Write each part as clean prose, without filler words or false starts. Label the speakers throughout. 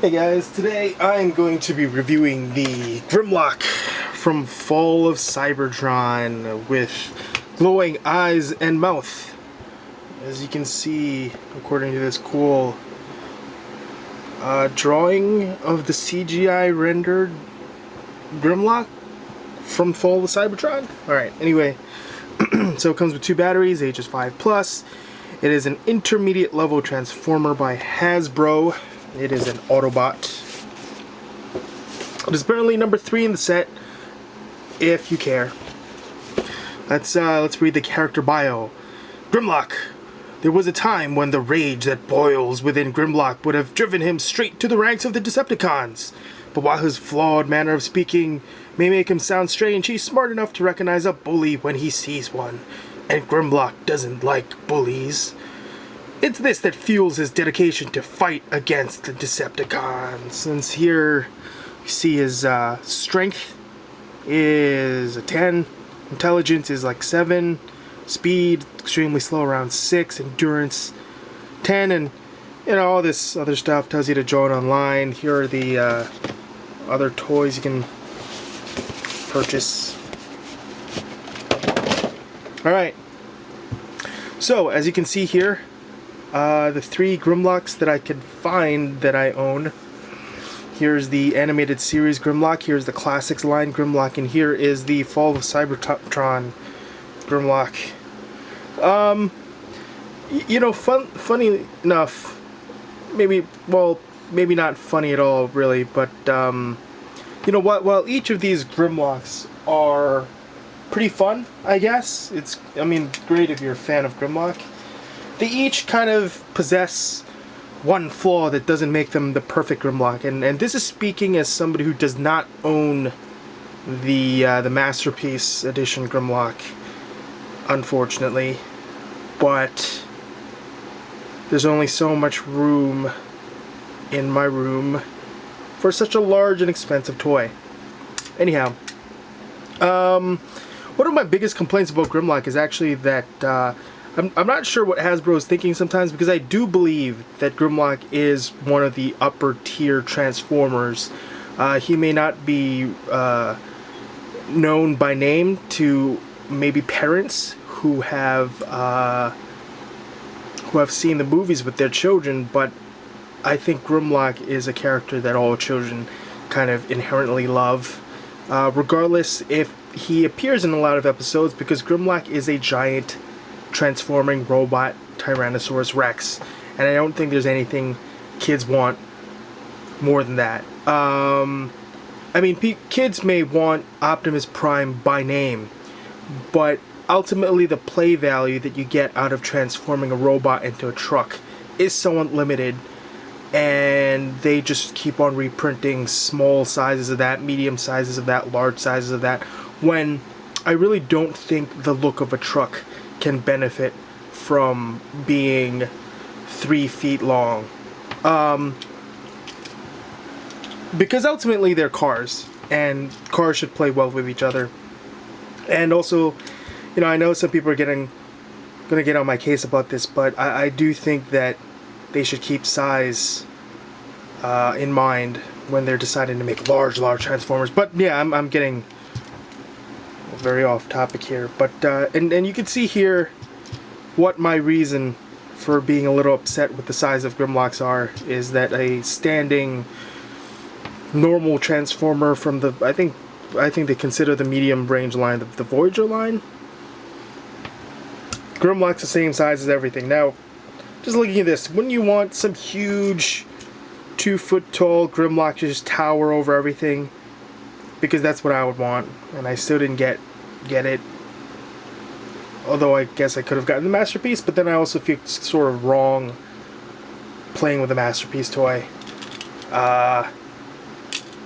Speaker 1: Hey guys, today I'm going to be reviewing the Grimlock from Fall of Cybertron with glowing eyes and mouth. As you can see, according to this cool drawing of the CGI rendered Grimlock from Fall of Cybertron. Alright, anyway, so it comes with two batteries, ages 5+. It is an intermediate level transformer by Hasbro. It is an Autobot. It is apparently number 3 in the set, if you care. Let's read the character bio. Grimlock. There was a time when the rage that boils within Grimlock would have driven him straight to the ranks of the Decepticons. But while his flawed manner of speaking may make him sound strange, he's smart enough to recognize a bully when he sees one. And Grimlock doesn't like bullies. It's this that fuels his dedication to fight against the Decepticons. Since here you see his strength is a 10, intelligence is like 7, speed extremely slow around 6, endurance 10, and you know, all this other stuff tells you to join online. Here are the other toys you can purchase. Alright, so as you can see here, the 3 Grimlocks that I could find that I own. Here's the animated series Grimlock, here's the Classics line Grimlock, and here is the Fall of Cybertron Grimlock. You know, funny enough, maybe not funny at all really, but you know what, while each of these Grimlocks are pretty fun, I guess, I mean, great if you're a fan of Grimlock, they each kind of possess one flaw that doesn't make them the perfect Grimlock, and this is speaking as somebody who does not own the Masterpiece Edition Grimlock, unfortunately, but there's only so much room in my room for such a large and expensive toy. Anyhow, one of my biggest complaints about Grimlock is actually that I'm not sure what Hasbro is thinking sometimes, because I do believe that Grimlock is one of the upper tier Transformers. He may not be known by name to maybe parents who have seen the movies with their children, but I think Grimlock is a character that all children kind of inherently love, regardless if he appears in a lot of episodes, because Grimlock is a giant transforming robot Tyrannosaurus Rex, and I don't think there's anything kids want more than that. I mean, kids may want Optimus Prime by name, but ultimately the play value that you get out of transforming a robot into a truck is somewhat limited, and they just keep on reprinting small sizes of that, medium sizes of that, large sizes of that, when I really don't think the look of a truck can benefit from being 3 feet long, because ultimately they're cars, and cars should play well with each other. And also, you know, I know some people are gonna get on my case about this, but I do think that they should keep size in mind when they're deciding to make large Transformers. But yeah, I'm getting very off topic here, but and you can see here what my reason for being a little upset with the size of Grimlocks are, is that a standing normal Transformer from the, I think they consider the medium range line the Voyager line, Grimlock's the same size as everything. Now, just looking at this, wouldn't you want some huge 2 foot tall Grimlock to just tower over everything? Because that's what I would want, and I still didn't get it. Although I guess I could have gotten the Masterpiece, but then I also feel sort of wrong playing with the Masterpiece toy. I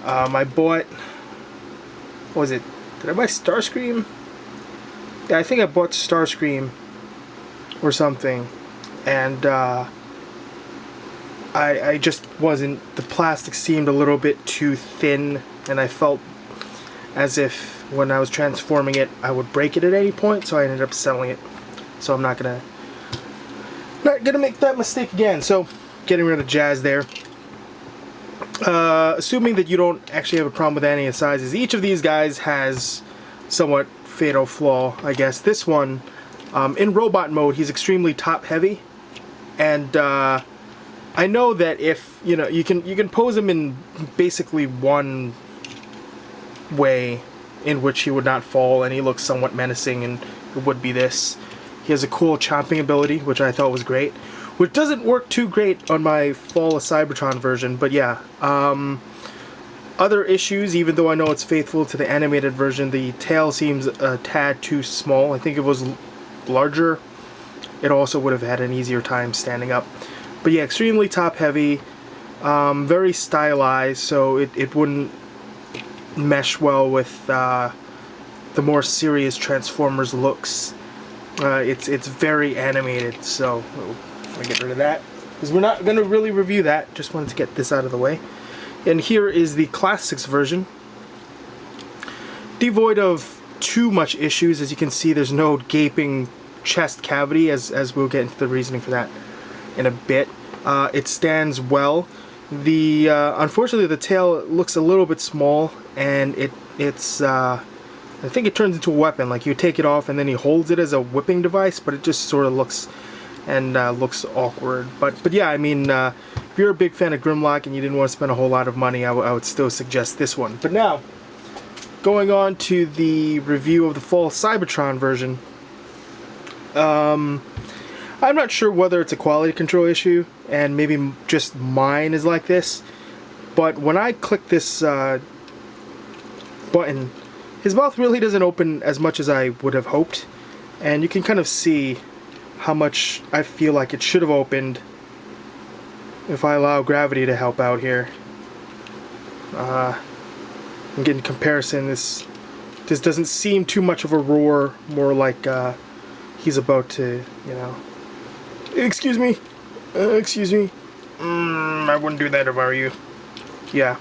Speaker 1: bought, what was it? Did I buy Starscream? Yeah, I think I bought Starscream or something, and I just wasn't, the plastic seemed a little bit too thin, and I felt as if when I was transforming it I would break it at any point, so I ended up selling it. So I'm not gonna make that mistake again. So getting rid of Jazz there. Assuming that you don't actually have a problem with any of the sizes, each of these guys has somewhat fatal flaw, I guess. This one, in robot mode, he's extremely top heavy, and I know that if you can pose him in basically one way in which he would not fall, and he looks somewhat menacing, and it would be this. He has a cool chomping ability, which I thought was great, which doesn't work too great on my Fall of Cybertron version, but yeah. Other issues, even though I know it's faithful to the animated version, the tail seems a tad too small. I think if it was larger, it also would have had an easier time standing up. But yeah, extremely top heavy, very stylized, so it wouldn't mesh well with the more serious Transformers looks. It's very animated, so I'm gonna get rid of that because we're not gonna really review that. Just wanted to get this out of the way. And here is the Classics version, devoid of too much issues. As you can see, there's no gaping chest cavity, as we'll get into the reasoning for that in a bit. It stands well. The unfortunately, the tail looks a little bit small, and it's I think it turns into a weapon. Like, you take it off and then he holds it as a whipping device, but it just sort of looks awkward. But yeah, I mean, if you're a big fan of Grimlock and you didn't want to spend a whole lot of money, I would still suggest this one. But now, going on to the review of the Fall Cybertron version. I'm not sure whether it's a quality control issue, and maybe just mine is like this, but when I click this button, his mouth really doesn't open as much as I would have hoped, and you can kind of see how much I feel like it should have opened if I allow gravity to help out here. And in comparison, this doesn't seem too much of a roar, more like he's about to, excuse me, excuse me. I wouldn't do that if I were you. Yeah.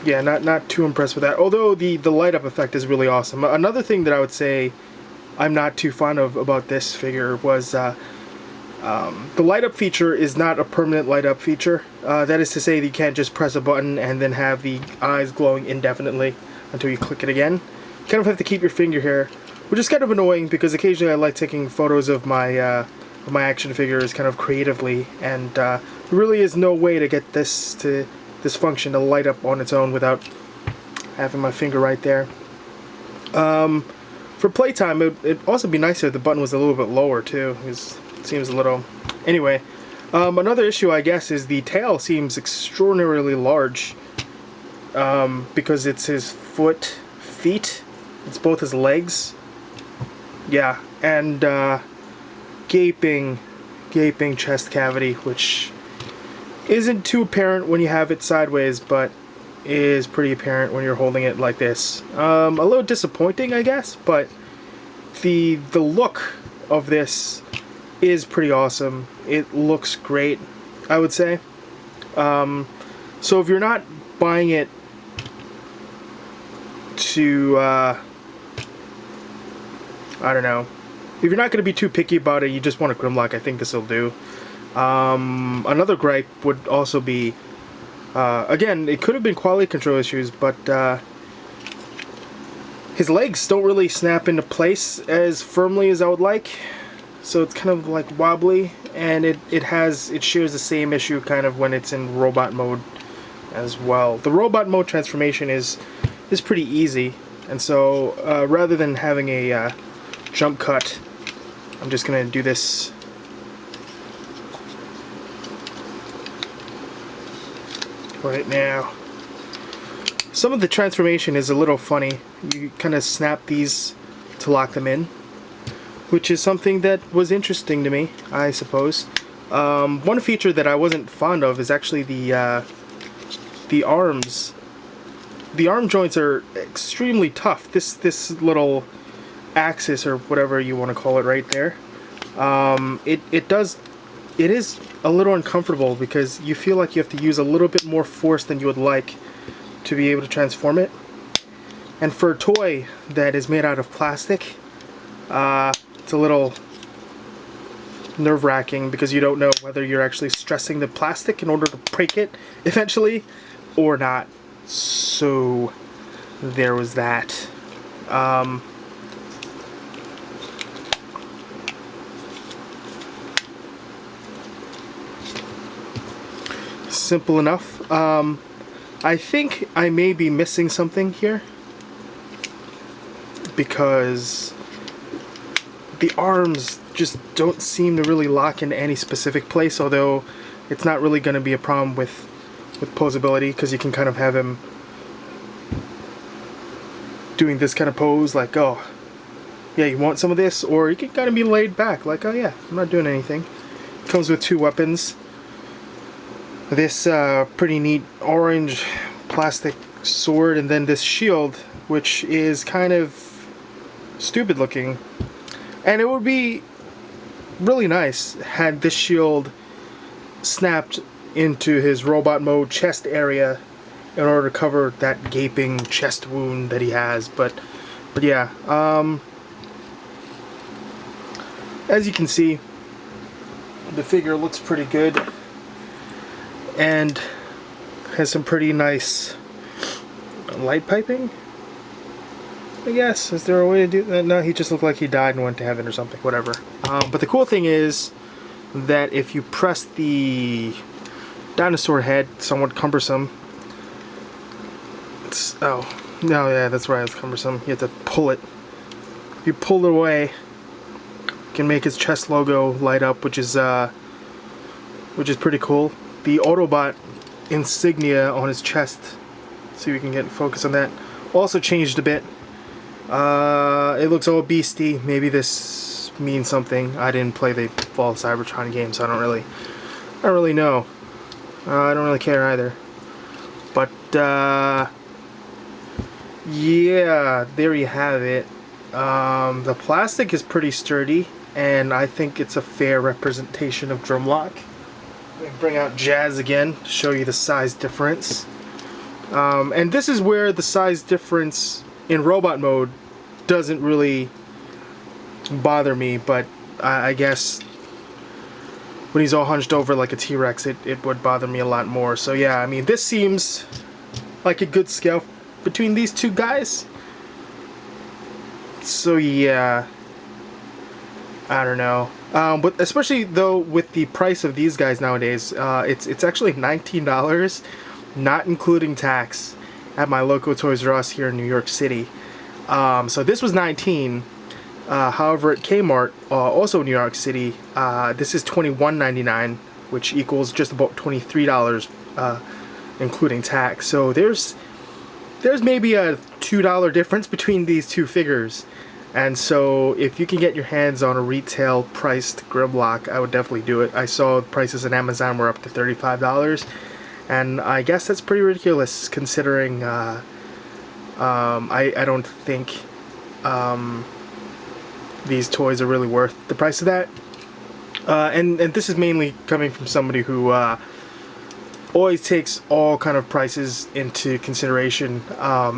Speaker 1: Yeah, not too impressed with that. Although the light up effect is really awesome. Another thing that I would say I'm not too fond of about this figure was the light up feature is not a permanent light up feature. That is to say that you can't just press a button and then have the eyes glowing indefinitely until you click it again. You kind of have to keep your finger here, which is kind of annoying because occasionally I like taking photos of my action figures kind of creatively, and there really is no way to get this function to light up on its own without having my finger right there. For playtime, it'd also be nicer if the button was a little bit lower too. It seems a little... Anyway, another issue, I guess, is the tail seems extraordinarily large because it's his feet. It's both his legs. Yeah, and gaping chest cavity, which isn't too apparent when you have it sideways, but is pretty apparent when you're holding it like this. A little disappointing, I guess, but the look of this is pretty awesome. It looks great, I would say. So if you're not buying it to I don't know, if you're not going to be too picky about it, you just want a Grimlock, I think this will do. Another gripe would also be, again, it could have been quality control issues, but his legs don't really snap into place as firmly as I would like, so it's kind of like wobbly, and it shares the same issue kind of when it's in robot mode as well. The robot mode transformation is pretty easy, and so rather than having a jump cut, I'm just gonna do this right now. Some of the transformation is a little funny. You kind of snap these to lock them in, which is something that was interesting to me, I suppose. One feature that I wasn't fond of is actually the arms. The arm joints are extremely tough. This little axis, or whatever you want to call it, right there. It is a little uncomfortable because you feel like you have to use a little bit more force than you would like to be able to transform it. And for a toy that is made out of plastic, it's a little nerve-wracking because you don't know whether you're actually stressing the plastic in order to break it eventually or not. So there was that. Simple enough. I think I may be missing something here because the arms just don't seem to really lock into any specific place, although it's not really going to be a problem with posability because you can kind of have him doing this kind of pose like, oh yeah, you want some of this, or you can kind of be laid back like, oh yeah, I'm not doing anything. Comes with 2 weapons. This pretty neat orange plastic sword, and then this shield, which is kind of stupid looking. And it would be really nice had this shield snapped into his robot mode chest area in order to cover that gaping chest wound that he has. But yeah, as you can see, the figure looks pretty good and has some pretty nice light piping, I guess. Is there a way to do that? No, he just looked like he died and went to heaven or something, whatever. But the cool thing is that if you press the dinosaur head, somewhat cumbersome, oh, no, yeah, that's right, it's cumbersome. You have to pull it. If you pull it away, you can make his chest logo light up, which is pretty cool. The Autobot insignia on his chest, see if we can get focus on that, also changed a bit. It looks all beastie. Maybe this means something. I didn't play the Fall Cybertron game, so I don't really know. I don't really care either. But yeah, there you have it. The plastic is pretty sturdy, and I think it's a fair representation of Grimlock. Let me bring out Jazz again to show you the size difference. And this is where the size difference in robot mode doesn't really bother me, but I guess when he's all hunched over like a T-Rex, it would bother me a lot more. So yeah, I mean, this seems like a good scale between these two guys. So yeah, I don't know. But especially though with the price of these guys nowadays, it's actually $19, not including tax, at my local Toys R Us here in New York City. So this was $19. However, at Kmart, also in New York City, this is $21.99, which equals just about $23, including tax. So there's maybe a $2 difference between these two figures. And so if you can get your hands on a retail priced Grimlock, I would definitely do it. I saw prices on Amazon were up to $35, and I guess that's pretty ridiculous considering I don't think these toys are really worth the price of that. And this is mainly coming from somebody who always takes all kind of prices into consideration.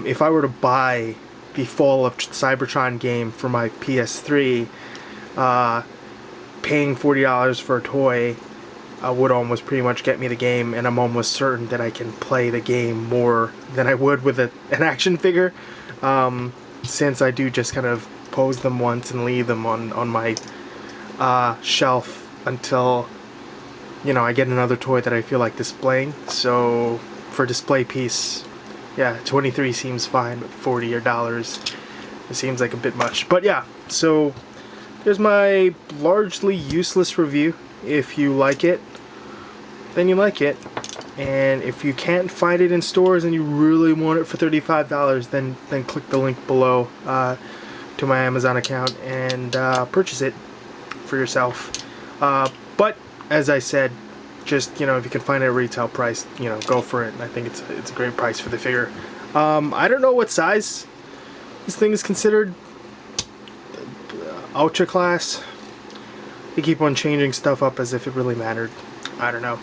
Speaker 1: If I were to buy the Fall of Cybertron game for my PS3, paying $40 for a toy would almost pretty much get me the game, and I'm almost certain that I can play the game more than I would with an action figure, since I do just kind of pose them once and leave them on my shelf until, you know, I get another toy that I feel like displaying. So for display piece, yeah, 23 seems fine, but 40 or dollars, it seems like a bit much. But yeah, so there's my largely useless review. If you like it, then you like it. And if you can't find it in stores and you really want it for $35, then click the link below to my Amazon account and purchase it for yourself. But as I said, just, you know, if you can find it at retail price, you know, go for it. I think it's a great price for the figure. I don't know what size this thing is considered. Ultra class. They keep on changing stuff up as if it really mattered. I don't know.